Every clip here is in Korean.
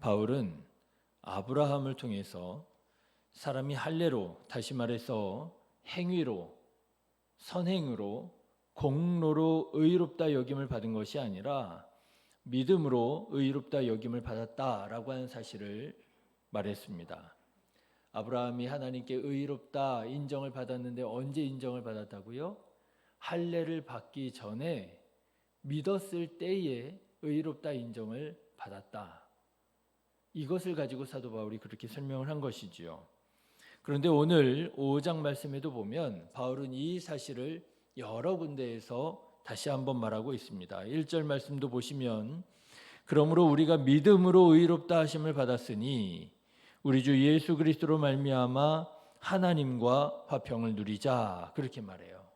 바울은 아브라함을 통해서 사람이 할례로, 다시 말해서 행위로, 선행으로, 공로로 의롭다 여김을 받은 것이 아니라 믿음으로 의롭다 여김을 받았다라고 하는 사실을 말했습니다. 아브라함이 하나님께 의롭다 인정을 받았는데 언제 인정을 받았다고요? 할례를 받기 전에 믿었을 때에 의롭다 인정을 받았다. 이것을 가지고 사도 바울이 그렇게 설명을 한 것이지요. 그런데 오늘 5장 말씀에도 보면 바울은 이 사실을 여러 군데에서 다시 한번 말하고 있습니다. 1절 말씀도 보시면 그러므로 우리가 믿음으로 의롭다 하심을 받았으니 우리 주 예수 그리스도로 말미암아 하나님과 화평을 누리자, 그렇게 말해요.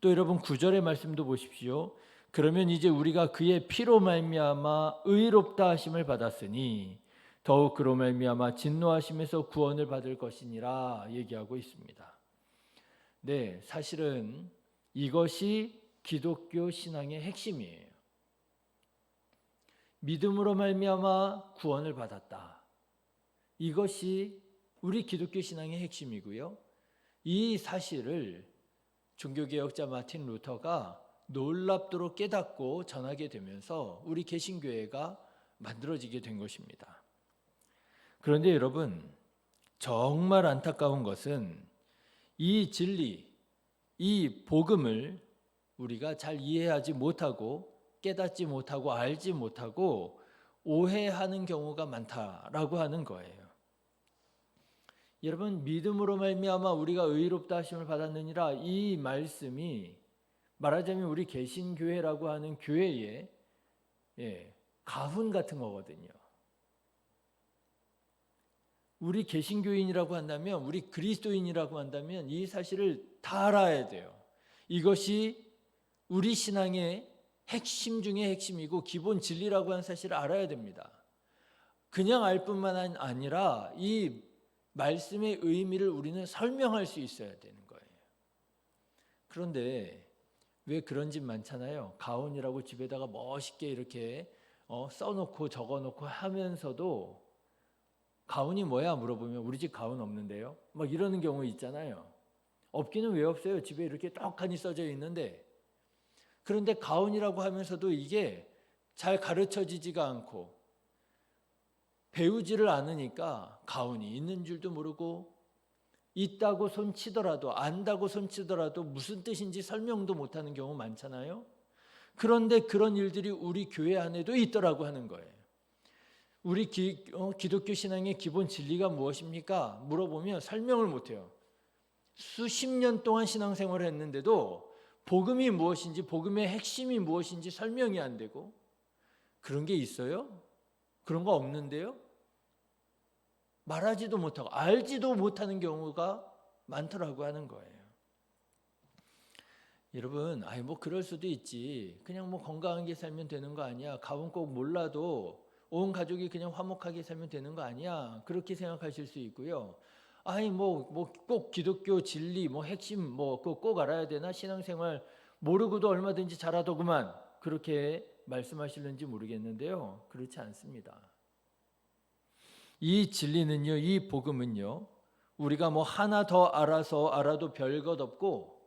또 여러분 9절의 말씀도 보십시오. 그러면 이제 우리가 그의 피로 말미암아 의롭다 하심을 받았으니 더욱 그로 말미암아 진노하심에서 구원을 받을 것이니라 얘기하고 있습니다. 네, 사실은 이것이 기독교 신앙의 핵심이에요. 믿음으로 말미암아 구원을 받았다. 이것이 우리 기독교 신앙의 핵심이고요. 이 사실을 종교개혁자 마틴 루터가 놀랍도록 깨닫고 전하게 되면서 우리 개신교회가 만들어지게 된 것입니다. 그런데 여러분, 정말 안타까운 것은 이 진리, 이 복음을 우리가 잘 이해하지 못하고 깨닫지 못하고 알지 못하고 오해하는 경우가 많다라고 하는 거예요. 여러분, 믿음으로 말미암아 우리가 의롭다 하심을 받았느니라, 이 말씀이 말하자면 우리 개신교회라고 하는 교회의 가훈 같은 거거든요. 우리 개신교인이라고 한다면, 우리 그리스도인이라고 한다면 이 사실을 다 알아야 돼요. 이것이 우리 신앙의 핵심 중의 핵심이고 기본 진리라고 하는 사실을 알아야 됩니다. 그냥 알 뿐만 아니라 이 말씀의 의미를 우리는 설명할 수 있어야 되는 거예요. 그런데 왜 그런 집 많잖아요. 가훈이라고 집에다가 멋있게 이렇게 써놓고 적어놓고 하면서도 가훈이 뭐야 물어보면 우리 집 가훈 없는데요. 막 이러는 경우 있잖아요. 없기는 왜 없어요? 집에 이렇게 떡하니 써져 있는데. 그런데 가훈이라고 하면서도 이게 잘 가르쳐지지가 않고 배우지를 않으니까 가훈이 있는 줄도 모르고 있다고 손치더라도 안다고 손치더라도 무슨 뜻인지 설명도 못하는 경우 많잖아요. 그런데 그런 일들이 우리 교회 안에도 있더라고 하는 거예요. 우리 기독교 신앙의 기본 진리가 무엇입니까? 물어보면 설명을 못해요. 수십 년 동안 신앙생활을 했는데도 복음이 무엇인지, 복음의 핵심이 무엇인지 설명이 안 되고, 그런 게 있어요? 그런 거 없는데요? 말하지도 못하고 알지도 못하는 경우가 많더라고 하는 거예요. 여러분, 뭐 그럴 수도 있지. 그냥 뭐 건강하게 살면 되는 거 아니야. 가훈 꼭 몰라도 온 가족이 그냥 화목하게 살면 되는 거 아니야. 그렇게 생각하실 수 있고요. 뭐 꼭 기독교 진리, 뭐 핵심, 뭐 꼭 알아야 되나? 신앙생활 모르고도 얼마든지 잘하더구만. 그렇게 말씀하실는지 모르겠는데요. 그렇지 않습니다. 이 진리는요, 이 복음은요, 우리가 뭐 하나 더 알아도 별것 없고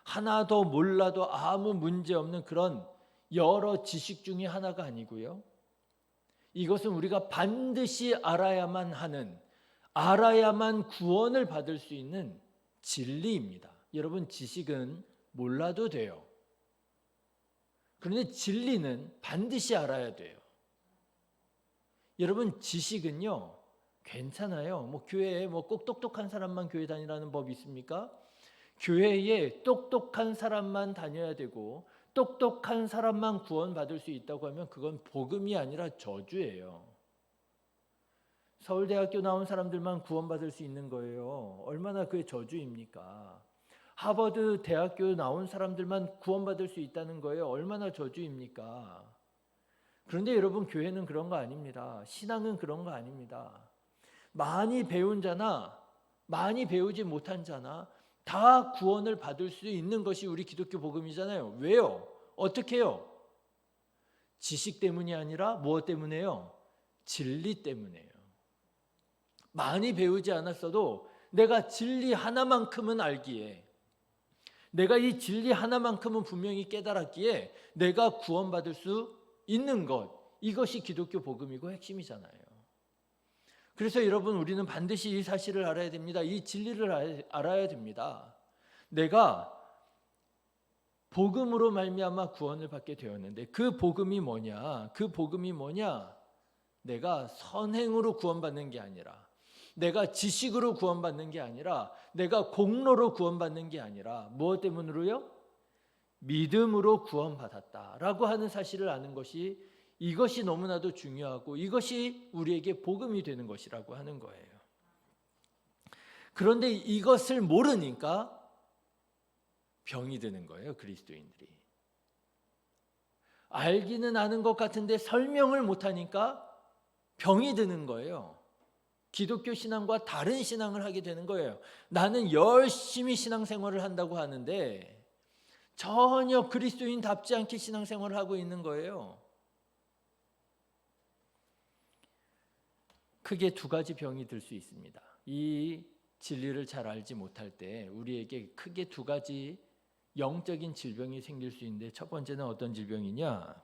하나 더 몰라도 아무 문제 없는 그런 여러 지식 중에 하나가 아니고요. 이것은 우리가 반드시 알아야만 하는, 알아야만 구원을 받을 수 있는 진리입니다. 여러분, 지식은 몰라도 돼요. 그런데 진리는 반드시 알아야 돼요. 여러분, 지식은요 괜찮아요. 뭐 교회에 뭐 꼭 똑똑한 사람만 교회 다니라는 법이 있습니까? 교회에 똑똑한 사람만 다녀야 되고 똑똑한 사람만 구원받을 수 있다고 하면 그건 복음이 아니라 저주예요. 서울대학교 나온 사람들만 구원받을 수 있는 거예요. 얼마나 그게 저주입니까? 하버드 대학교 나온 사람들만 구원받을 수 있다는 거예요. 얼마나 저주입니까? 그런데 여러분, 교회는 그런 거 아닙니다. 신앙은 그런 거 아닙니다. 많이 배운 자나 많이 배우지 못한 자나 다 구원을 받을 수 있는 것이 우리 기독교 복음이잖아요. 왜요? 어떻게 해요? 지식 때문이 아니라 무엇 때문에요? 진리 때문에요. 많이 배우지 않았어도 내가 진리 하나만큼은 알기에, 내가 이 진리 하나만큼은 분명히 깨달았기에 내가 구원받을 수 있는 것, 이것이 기독교 복음이고 핵심이잖아요. 그래서 여러분, 우리는 반드시 이 사실을 알아야 됩니다. 이 진리를 알아야 됩니다. 내가 복음으로 말미암아 구원을 받게 되었는데 그 복음이 뭐냐? 그 복음이 뭐냐? 내가 선행으로 구원받는 게 아니라, 내가 지식으로 구원받는 게 아니라, 내가 공로로 구원받는 게 아니라 무엇 때문으로요? 믿음으로 구원받았다라고 하는 사실을 아는 것이, 이것이 너무나도 중요하고 이것이 우리에게 복음이 되는 것이라고 하는 거예요. 그런데 이것을 모르니까 병이 드는 거예요, 그리스도인들이. 알기는 아는 것 같은데 설명을 못하니까 병이 드는 거예요. 기독교 신앙과 다른 신앙을 하게 되는 거예요. 나는 열심히 신앙생활을 한다고 하는데 전혀 그리스도인답지 않게 신앙생활을 하고 있는 거예요. 크게 두 가지 병이 들 수 있습니다. 이 진리를 잘 알지 못할 때 우리에게 크게 두 가지 영적인 질병이 생길 수 있는데, 첫 번째는 어떤 질병이냐?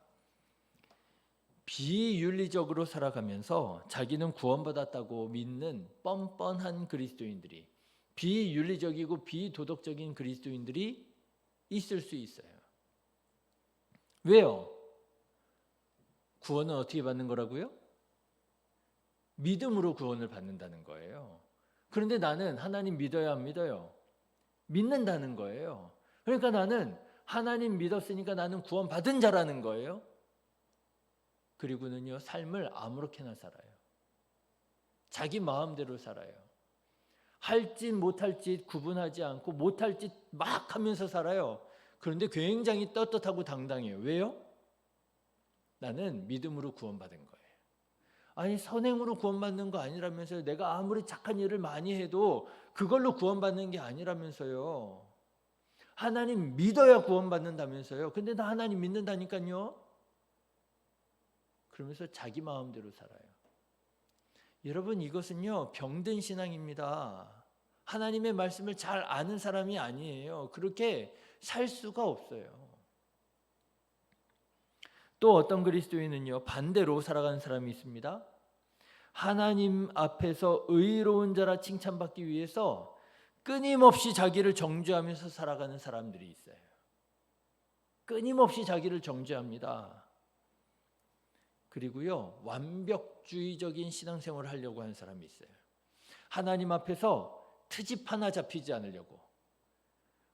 비윤리적으로 살아가면서 자기는 구원받았다고 믿는 뻔뻔한 그리스도인들이, 비윤리적이고 비도덕적인 그리스도인들이 있을 수 있어요. 왜요? 구원은 어떻게 받는 거라고요? 믿음으로 구원을 받는다는 거예요. 그런데 나는 하나님 믿어야 안 믿어요? 믿는다는 거예요. 그러니까 나는 하나님 믿었으니까 나는 구원 받은 자라는 거예요. 그리고는요, 삶을 아무렇게나 살아요. 자기 마음대로 살아요. 할 짓 못할 짓 구분하지 않고 못할 짓 막 하면서 살아요. 그런데 굉장히 떳떳하고 당당해요. 왜요? 나는 믿음으로 구원받은 거예요. 아니, 선행으로 구원받는 거 아니라면서요. 내가 아무리 착한 일을 많이 해도 그걸로 구원받는 게 아니라면서요. 하나님 믿어야 구원받는다면서요. 근데 나 하나님 믿는다니까요. 그러면서 자기 마음대로 살아요. 여러분, 이것은요, 병든 신앙입니다. 하나님의 말씀을 잘 아는 사람이 아니에요. 그렇게 살 수가 없어요. 또 어떤 그리스도인은요, 반대로 살아가는 사람이 있습니다. 하나님 앞에서 의로운 자라 칭찬받기 위해서 끊임없이 자기를 정죄하면서 살아가는 사람들이 있어요. 끊임없이 자기를 정죄합니다. 그리고요, 완벽주의적인 신앙생활을 하려고 하는 사람이 있어요. 하나님 앞에서 트집 하나 잡히지 않으려고,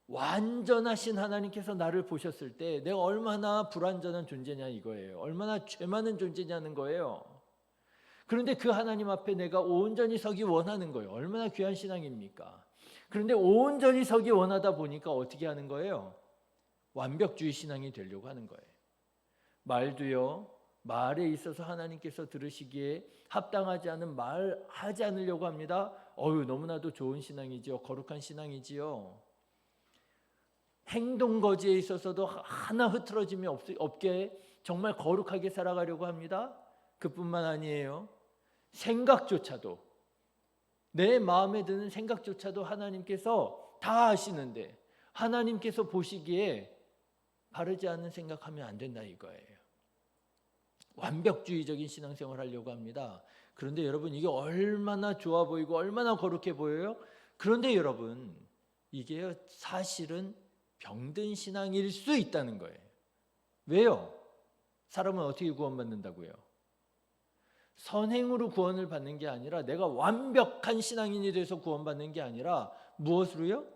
완전하신 하나님께서 나를 보셨을 때 내가 얼마나 불완전한 존재냐 이거예요. 얼마나 죄 많은 존재냐는 거예요. 그런데 그 하나님 앞에 내가 온전히 서기 원하는 거예요. 얼마나 귀한 신앙입니까? 그런데 온전히 서기 원하다 보니까 어떻게 하는 거예요? 완벽주의 신앙이 되려고 하는 거예요. 말도요, 말에 있어서 하나님께서 들으시기에 합당하지 않은 말 하지 않으려고 합니다. 너무나도 좋은 신앙이지요. 거룩한 신앙이지요. 행동 거지에 있어서도 하나 흐트러짐이 없게 정말 거룩하게 살아가려고 합니다. 그뿐만 아니에요. 생각조차도, 내 마음에 드는 생각조차도 하나님께서 다 아시는데 하나님께서 보시기에 바르지 않은 생각하면 안 된다 이거예요. 완벽주의적인 신앙생활을 하려고 합니다. 그런데 여러분, 이게 얼마나 좋아 보이고 얼마나 거룩해 보여요? 그런데 여러분, 이게 사실은 병든 신앙일 수 있다는 거예요. 왜요? 사람은 어떻게 구원받는다고요? 선행으로 구원을 받는 게 아니라, 내가 완벽한 신앙인이 돼서 구원받는 게 아니라 무엇으로요?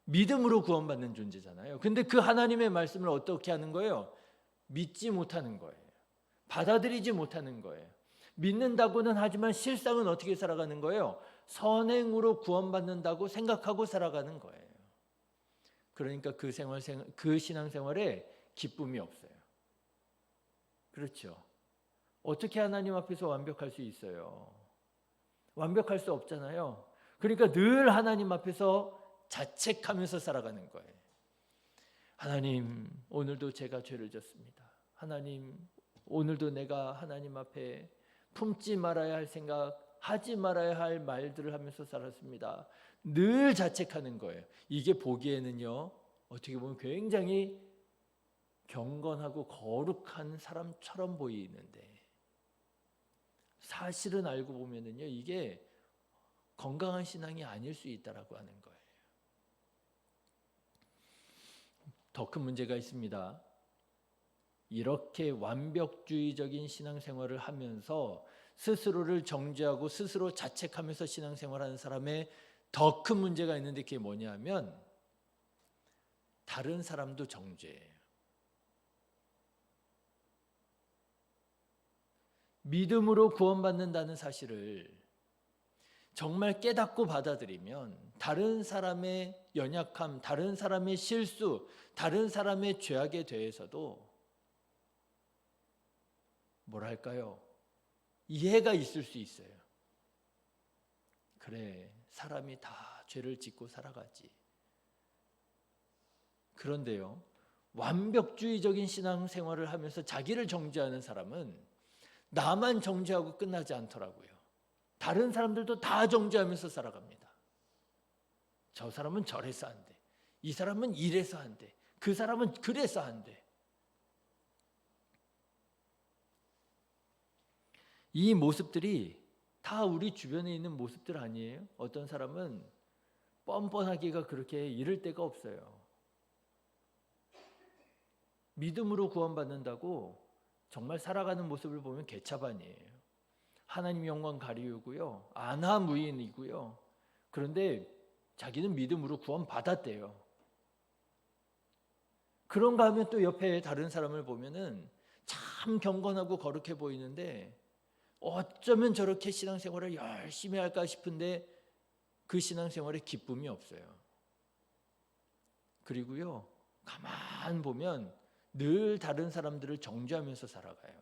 믿음으로 구원받는 존재잖아요. 근데 그 하나님의 말씀을 어떻게 하는 거예요? 믿지 못하는 거예요. 받아들이지 못하는 거예요. 믿는다고는 하지만 실상은 어떻게 살아가는 거예요? 선행으로 구원받는다고 생각하고 살아가는 거예요. 그러니까 그 신앙생활에 기쁨이 없어요. 그렇죠? 어떻게 하나님 앞에서 완벽할 수 있어요? 완벽할 수 없잖아요. 그러니까 늘 하나님 앞에서 자책하면서 살아가는 거예요. 하나님, 오늘도 제가 죄를 졌습니다. 하나님, 오늘도 내가 하나님 앞에 품지 말아야 할 생각, 하지 말아야 할 말들을 하면서 살았습니다. 늘 자책하는 거예요. 이게 보기에는요, 어떻게 보면 굉장히 경건하고 거룩한 사람처럼 보이는데 사실은 알고 보면은요, 이게 건강한 신앙이 아닐 수 있다라고 하는 거예요. 더 큰 문제가 있습니다. 이렇게 완벽주의적인 신앙생활을 하면서 스스로를 정죄하고 스스로 자책하면서 신앙생활하는 사람의 더 큰 문제가 있는데 그게 뭐냐면 다른 사람도 정죄해요. 믿음으로 구원받는다는 사실을 정말 깨닫고 받아들이면 다른 사람의 연약함, 다른 사람의 실수, 다른 사람의 죄악에 대해서도 뭐랄까요? 이해가 있을 수 있어요. 그래, 사람이 다 죄를 짓고 살아가지. 그런데요, 완벽주의적인 신앙생활을 하면서 자기를 정죄하는 사람은 나만 정죄하고 끝나지 않더라고요. 다른 사람들도 다 정죄하면서 살아갑니다. 저 사람은 저래서 한대. 이 사람은 이래서 한대. 그 사람은 그래서 한대. 이 모습들이 다 우리 주변에 있는 모습들 아니에요? 어떤 사람은 뻔뻔하기가 그렇게 이를 데가 없어요. 믿음으로 구원받는다고 정말 살아가는 모습을 보면 개차반이에요. 하나님 영광 가리우고요, 안하무인이고요. 그런데 자기는 믿음으로 구원받았대요. 그런가 하면 또 옆에 다른 사람을 보면은 참 경건하고 거룩해 보이는데 어쩌면 저렇게 신앙생활을 열심히 할까 싶은데 그 신앙생활에 기쁨이 없어요. 그리고요, 가만 보면 늘 다른 사람들을 정죄하면서 살아가요.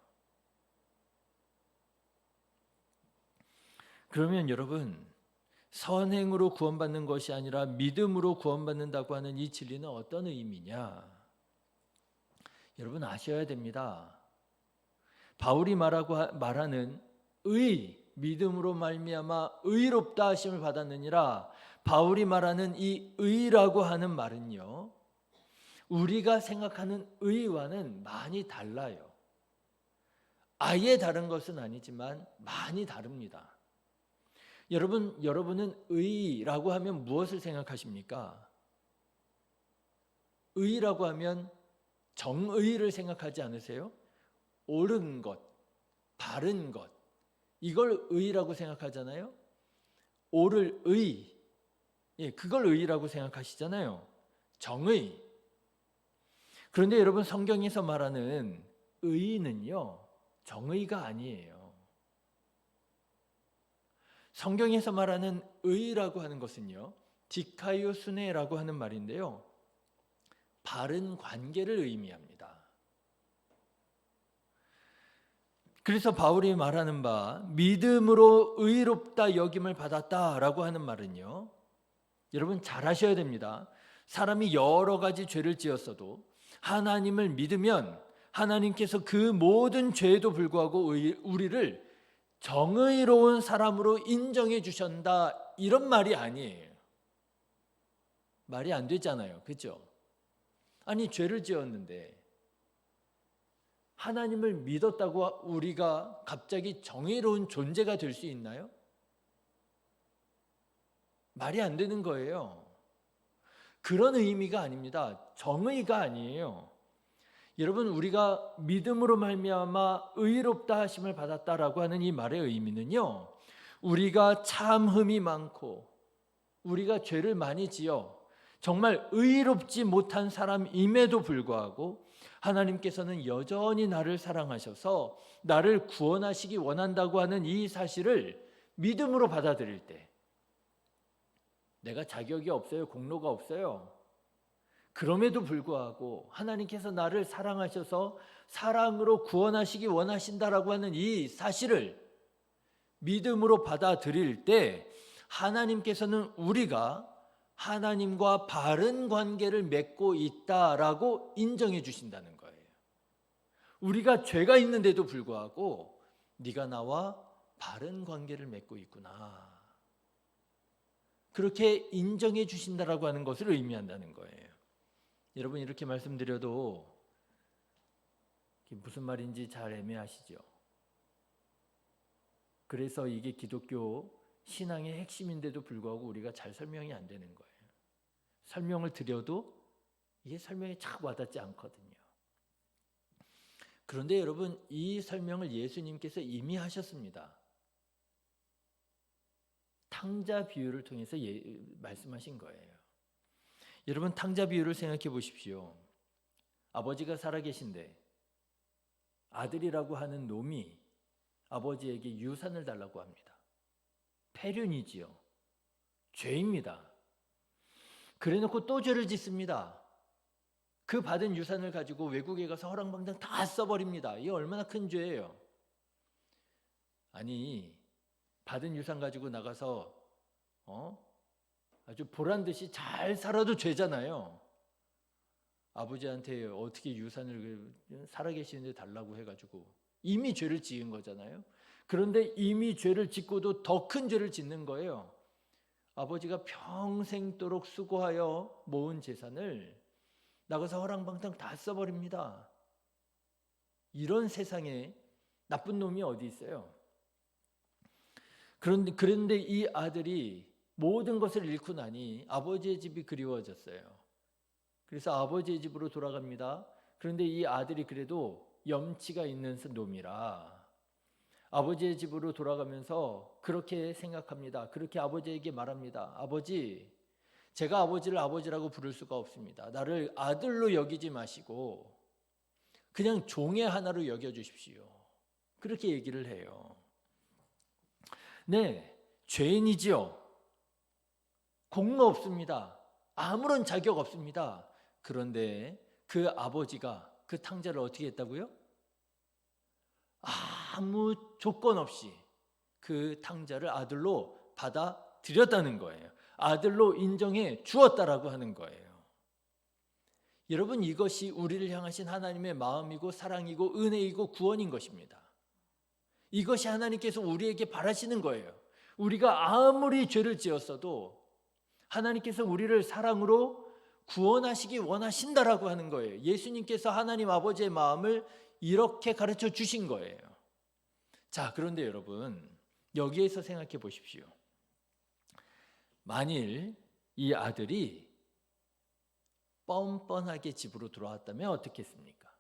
그러면 여러분, 선행으로 구원받는 것이 아니라 믿음으로 구원받는다고 하는 이 진리는 어떤 의미냐? 여러분 아셔야 됩니다. 바울이 말하는 믿음으로 말미암아 의롭다 하심을 받았느니라, 바울이 말하는 이 의라고 하는 말은요, 우리가 생각하는 의와는 많이 달라요. 아예 다른 것은 아니지만 많이 다릅니다. 여러분은 의라고 하면 무엇을 생각하십니까? 의라고 하면 정의를 생각하지 않으세요? 옳은 것, 바른 것, 이걸 의라고 생각하잖아요. 옳을 의, 그걸 의라고 생각하시잖아요. 정의. 그런데 여러분, 성경에서 말하는 의는요, 정의가 아니에요. 성경에서 말하는 의라고 하는 것은요, 디카이오 수네라고 하는 말인데요, 바른 관계를 의미합니다. 그래서 바울이 말하는 바 믿음으로 의롭다 여김을 받았다라고 하는 말은요, 여러분 잘 아셔야 됩니다. 사람이 여러 가지 죄를 지었어도 하나님을 믿으면 하나님께서 그 모든 죄에도 불구하고 우리를 정의로운 사람으로 인정해 주신다, 이런 말이 아니에요. 말이 안 되잖아요. 그렇죠? 아니, 죄를 지었는데 하나님을 믿었다고 우리가 갑자기 정의로운 존재가 될 수 있나요? 말이 안 되는 거예요. 그런 의미가 아닙니다. 정의가 아니에요. 여러분, 우리가 믿음으로 말미암아 의롭다 하심을 받았다라고 하는 이 말의 의미는요, 우리가 참 흠이 많고 우리가 죄를 많이 지어 정말 의롭지 못한 사람임에도 불구하고 하나님께서는 여전히 나를 사랑하셔서 나를 구원하시기 원한다고 하는 이 사실을 믿음으로 받아들일 때, 내가 자격이 없어요, 공로가 없어요. 그럼에도 불구하고 하나님께서 나를 사랑하셔서 사랑으로 구원하시기 원하신다라고 하는 이 사실을 믿음으로 받아들일 때 하나님께서는 우리가 하나님과 바른 관계를 맺고 있다라고 인정해 주신다는 거예요. 우리가 죄가 있는데도 불구하고 네가 나와 바른 관계를 맺고 있구나. 그렇게 인정해 주신다라고 하는 것을 의미한다는 거예요. 여러분 이렇게 말씀드려도 무슨 말인지 잘 애매하시죠? 그래서 이게 기독교 신앙의 핵심인데도 불구하고 우리가 잘 설명이 안 되는 거예요. 설명을 드려도 이게 설명이 착 와닿지 않거든요. 그런데 여러분 이 설명을 예수님께서 이미 하셨습니다. 탕자 비유를 통해서 말씀하신 거예요. 여러분 탕자 비유를 생각해 보십시오. 아버지가 살아계신데 아들이라고 하는 놈이 아버지에게 유산을 달라고 합니다. 폐륜이지요. 죄입니다. 그래놓고 또 죄를 짓습니다. 그 받은 유산을 가지고 외국에 가서 허랑방탕 다 써버립니다. 이게 얼마나 큰 죄예요. 아니 받은 유산 가지고 나가서 아주 보란듯이 잘 살아도 죄잖아요. 아버지한테 어떻게 유산을 살아계시는데 달라고 해가지고 이미 죄를 지은 거잖아요. 그런데 이미 죄를 짓고도 더 큰 죄를 짓는 거예요. 아버지가 평생도록 수고하여 모은 재산을 나가서 허랑방탕 다 써버립니다. 이런 세상에 나쁜 놈이 어디 있어요? 그런데 이 아들이 모든 것을 잃고 나니 아버지의 집이 그리워졌어요. 그래서 아버지의 집으로 돌아갑니다. 그런데 이 아들이 그래도 염치가 있는 놈이라 아버지의 집으로 돌아가면서 그렇게 생각합니다. 그렇게 아버지에게 말합니다. 아버지, 제가 아버지를 아버지라고 부를 수가 없습니다. 나를 아들로 여기지 마시고 그냥 종의 하나로 여겨주십시오. 그렇게 얘기를 해요. 네, 죄인이지요. 공로 없습니다. 아무런 자격 없습니다. 그런데 그 아버지가 그 탕자를 어떻게 했다고요? 아무 조건 없이 그 탕자를 아들로 받아들였다는 거예요. 아들로 인정해 주었다라고 하는 거예요. 여러분 이것이 우리를 향하신 하나님의 마음이고 사랑이고 은혜이고 구원인 것입니다. 이것이 하나님께서 우리에게 바라시는 거예요. 우리가 아무리 죄를 지었어도 하나님께서 우리를 사랑으로 구원하시기 원하신다라고 하는 거예요. 예수님께서 하나님 아버지의 마음을 이렇게 가르쳐 주신 거예요. 자, 그런데 여러분 여기에서 생각해 보십시오. 만일 이 아들이 뻔뻔하게 집으로 돌아왔다면 어떻겠습니까?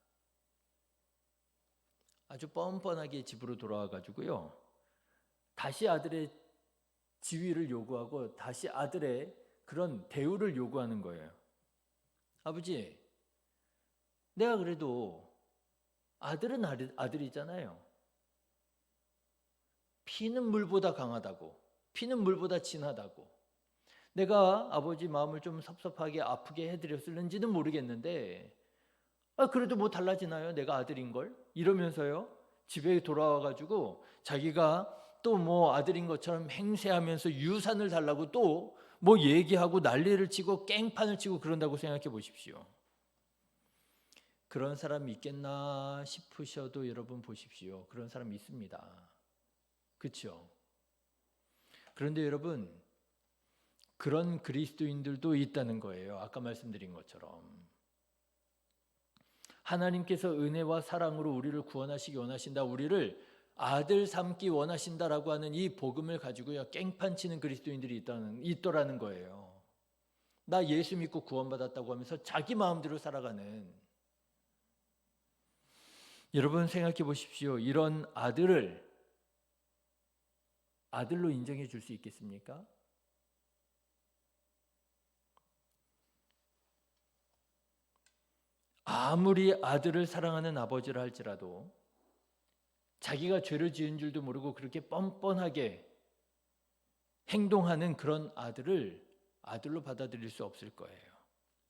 아주 뻔뻔하게 집으로 돌아와 가지고요. 다시 아들의 지위를 요구하고 다시 아들의 그런 대우를 요구하는 거예요. 아버지, 내가 그래도 아들은 아들이잖아요. 피는 물보다 강하다고, 피는 물보다 진하다고. 내가 아버지 마음을 좀 섭섭하게 아프게 해드렸을는지는 모르겠는데 그래도 뭐 달라지나요? 내가 아들인걸? 이러면서요 집에 돌아와가지고 자기가 또 뭐 아들인 것처럼 행세하면서 유산을 달라고 또 뭐 얘기하고 난리를 치고 깽판을 치고 그런다고 생각해 보십시오. 그런 사람이 있겠나 싶으셔도 여러분 보십시오. 그런 사람이 있습니다. 그렇죠? 그런데 여러분 그런 그리스도인들도 있다는 거예요. 아까 말씀드린 것처럼 하나님께서 은혜와 사랑으로 우리를 구원하시기 원하신다, 우리를 아들 삼기 원하신다라고 하는 이 복음을 가지고요 깽판치는 그리스도인들이 있더라는 거예요. 나 예수 믿고 구원받았다고 하면서 자기 마음대로 살아가는. 여러분 생각해 보십시오. 이런 아들을 아들로 인정해 줄 수 있겠습니까? 아무리 아들을 사랑하는 아버지라 할지라도 자기가 죄를 지은 줄도 모르고 그렇게 뻔뻔하게 행동하는 그런 아들을 아들로 받아들일 수 없을 거예요.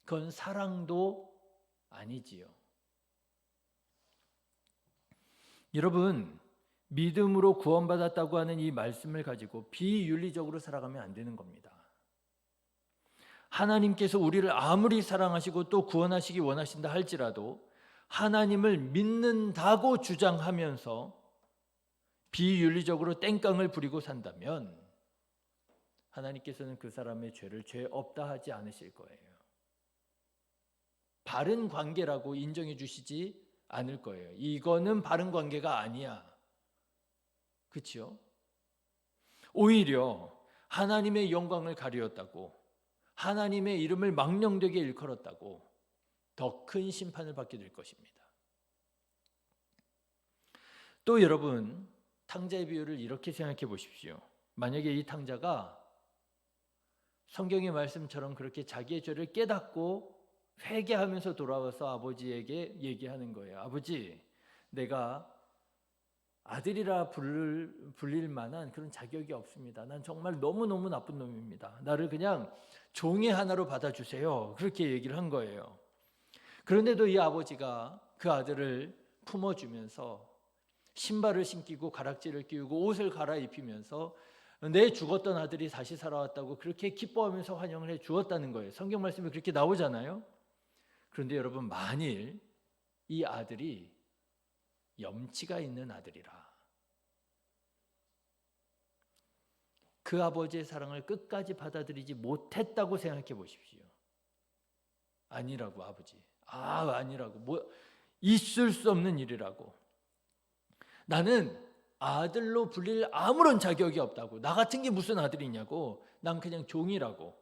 그건 사랑도 아니지요. 여러분, 믿음으로 구원받았다고 하는 이 말씀을 가지고 비윤리적으로 살아가면 안 되는 겁니다. 하나님께서 우리를 아무리 사랑하시고 또 구원하시기 원하신다 할지라도 하나님을 믿는다고 주장하면서 비윤리적으로 땡깡을 부리고 산다면 하나님께서는 그 사람의 죄를 죄 없다 하지 않으실 거예요. 바른 관계라고 인정해 주시지 않을 거예요. 이거는 바른 관계가 아니야. 그렇죠? 오히려 하나님의 영광을 가리웠다고, 하나님의 이름을 망령되게 일컬었다고 더 큰 심판을 받게 될 것입니다. 또 여러분, 탕자의 비유를 이렇게 생각해 보십시오. 만약에 이 탕자가 성경의 말씀처럼 그렇게 자기의 죄를 깨닫고 회개하면서 돌아와서 아버지에게 얘기하는 거예요. 아버지, 내가 아들이라 불릴 만한 그런 자격이 없습니다. 난 정말 너무너무 나쁜 놈입니다. 나를 그냥 종의 하나로 받아주세요. 그렇게 얘기를 한 거예요. 그런데도 이 아버지가 그 아들을 품어주면서 신발을 신기고 가락지를 끼우고 옷을 갈아입히면서 내 죽었던 아들이 다시 살아왔다고 그렇게 기뻐하면서 환영을 해 주었다는 거예요. 성경 말씀이 그렇게 나오잖아요. 그런데 여러분, 만일 이 아들이 염치가 있는 아들이라 그 아버지의 사랑을 끝까지 받아들이지 못했다고 생각해 보십시오. 아니라고, 아버지. 아니라고. 뭐 있을 수 없는 일이라고. 나는 아들로 불릴 아무런 자격이 없다고. 나 같은 게 무슨 아들이냐고. 난 그냥 종이라고.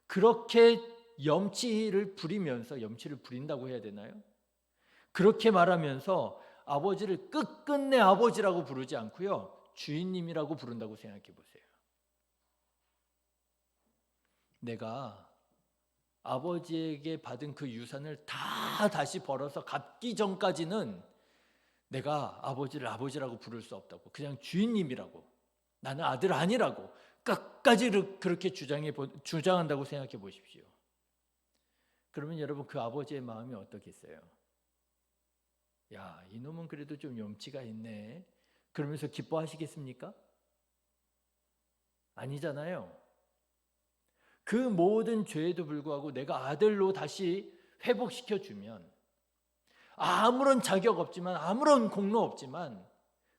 그렇게 염치를 부린다고 해야 되나요? 그렇게 말하면서 아버지를 끝끝내 아버지라고 부르지 않고요, 주인님이라고 부른다고 생각해 보세요. 내가 아버지에게 받은 그 유산을 다 다시 벌어서 갚기 전까지는 내가 아버지를 아버지라고 부를 수 없다고, 그냥 주인님이라고, 나는 아들 아니라고 끝까지 그렇게 주장한다고 생각해 보십시오. 그러면 여러분, 그 아버지의 마음이 어떻겠어요? 야, 이놈은 그래도 좀 염치가 있네. 그러면서 기뻐하시겠습니까? 아니잖아요. 그 모든 죄에도 불구하고 내가 아들로 다시 회복시켜주면, 아무런 자격 없지만, 아무런 공로 없지만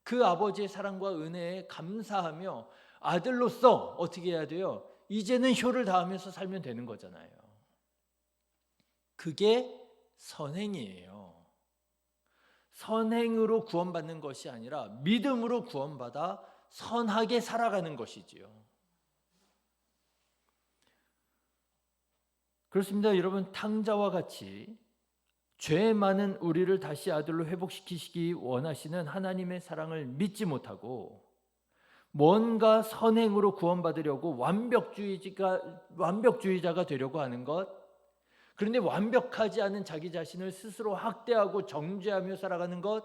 그 아버지의 사랑과 은혜에 감사하며 아들로서 어떻게 해야 돼요? 이제는 효를 다하면서 살면 되는 거잖아요. 그게 선행이에요. 선행으로 구원받는 것이 아니라 믿음으로 구원받아 선하게 살아가는 것이지요. 그렇습니다. 여러분, 탕자와 같이 죄 많은 우리를 다시 아들로 회복시키시기 원하시는 하나님의 사랑을 믿지 못하고 뭔가 선행으로 구원받으려고 완벽주의자가 되려고 하는 것, 그런데 완벽하지 않은 자기 자신을 스스로 학대하고 정죄하며 살아가는 것,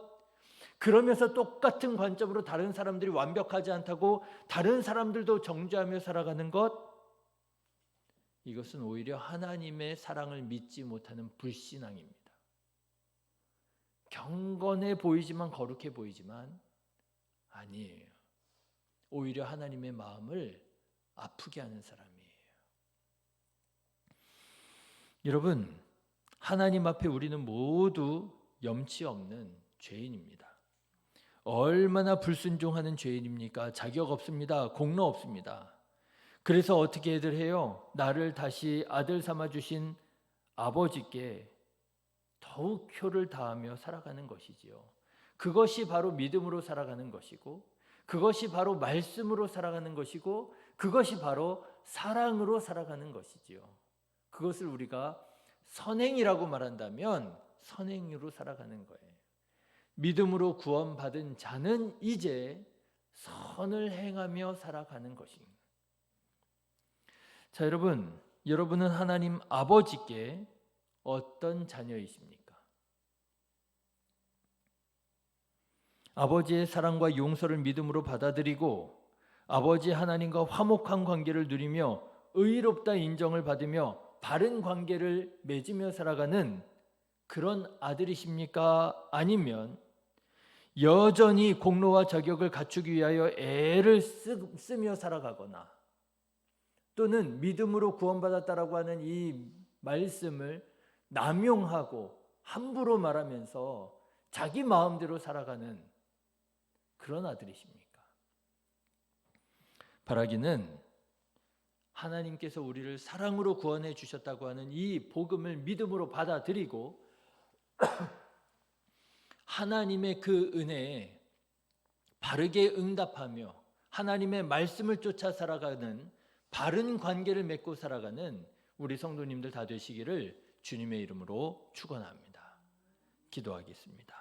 그러면서 똑같은 관점으로 다른 사람들이 완벽하지 않다고 다른 사람들도 정죄하며 살아가는 것, 이것은 오히려 하나님의 사랑을 믿지 못하는 불신앙입니다. 경건해 보이지만, 거룩해 보이지만 아니에요. 오히려 하나님의 마음을 아프게 하는 사람이에요. 여러분, 하나님 앞에 우리는 모두 염치 없는 죄인입니다. 얼마나 불순종하는 죄인입니까? 자격 없습니다. 공로 없습니다. 그래서 어떻게들 해요? 나를 다시 아들 삼아 주신 아버지께 더욱 효를 다하며 살아가는 것이지요. 그것이 바로 믿음으로 살아가는 것이고, 그것이 바로 말씀으로 살아가는 것이고, 그것이 바로 사랑으로 살아가는 것이지요. 그것을 우리가 선행이라고 말한다면 선행으로 살아가는 거예요. 믿음으로 구원받은 자는 이제 선을 행하며 살아가는 것입니다. 자, 여러분은 하나님 아버지께 어떤 자녀이십니까? 아버지의 사랑과 용서를 믿음으로 받아들이고 아버지 하나님과 화목한 관계를 누리며 의롭다 인정을 받으며 바른 관계를 맺으며 살아가는 그런 아들이십니까? 아니면 여전히 공로와 자격을 갖추기 위하여 애를 쓰며 살아가거나, 또는 믿음으로 구원받았다라고 하는 이 말씀을 남용하고 함부로 말하면서 자기 마음대로 살아가는 그런 아들이십니까? 바라기는 하나님께서 우리를 사랑으로 구원해 주셨다고 하는 이 복음을 믿음으로 받아들이고 하나님의 그 은혜에 바르게 응답하며 하나님의 말씀을 쫓아 살아가는 바른 관계를 맺고 살아가는 우리 성도님들 다 되시기를 주님의 이름으로 축원합니다. 기도하겠습니다.